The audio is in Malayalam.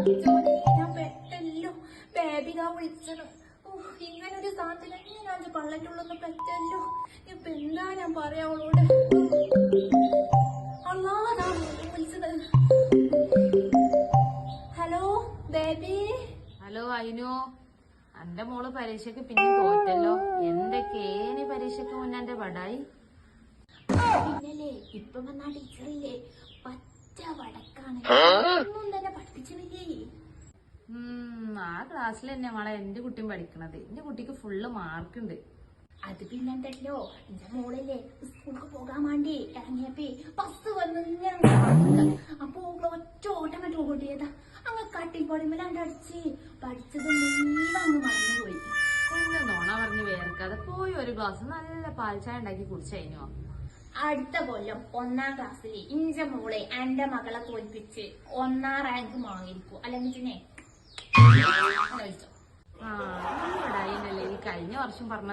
പഠിച്ചോനെ ഞാൻ പെട്ടല്ലോ. ബേബിതാ വിളിച്ചത്. ഇങ്ങനൊരു സാധനം ഞാൻ പള്ളറ്റുള്ളൊന്ന് പറ്റല്ലോ. ഇപ്പൊ എന്താ ഞാൻ പറയാ അവളോട്? അല്ലാതാ വിളിച്ചത്. Hello baby. ഹലോ അയിനു, എന്റെ മോള് പരീക്ഷക്ക് പിന്നെ തോറ്റല്ലോ. എന്തൊക്കെയേനി പരീക്ഷക്ക് മുന്നേ പടായി? പിന്നല്ലേ ഇപ്പൊ വന്ന ടീച്ചറില്ലേ പറ്റ വടക്കാണ്. ഒന്നും തന്നെ പഠിപ്പിച്ചില്ലേ. ആ ക്ലാസ്സിൽ തന്നെ മോളെ എന്റെ കുട്ടിയും പഠിക്കണത്. എന്റെ കുട്ടിക്ക് ഫുള്ള് മാർക്കുണ്ട്. അത് പിന്നെന്തല്ലോ എന്റെ മോളല്ലേ സ്കൂൾക്ക് പോകാൻ വേണ്ടി ഇറങ്ങിയപ്പേ ബസ് വന്ന് അപ്പൊ ഒറ്റ ഓട്ടം മറ്റോ ഓടിയതാ. അങ്ങ് കട്ടിപ്പൊടിമലാണ്ട് അടിച്ച് പഠിച്ചത് മുഴുവൻ അങ്ങ് മറന്നുപോയി. കുഞ്ഞു നോണ പറഞ്ഞ് വേർക്കാതെ പോയി ഒരു ഗ്ലാസ് നല്ല പാൽച്ചായ ഉണ്ടാക്കി കുടിച്ചതിനോ. അടുത്ത കൊല്ലം 1ാം ക്ലാസ്സിൽ ഇഞ്ച മോളെ എന്റെ മകളെ തോൽപ്പിച്ച് 1ാം റാങ്ക് വാങ്ങിയിരിക്കും. അല്ലെങ്കിൽ പിന്നെ ഈ കഴിഞ്ഞ വർഷം പറഞ്ഞ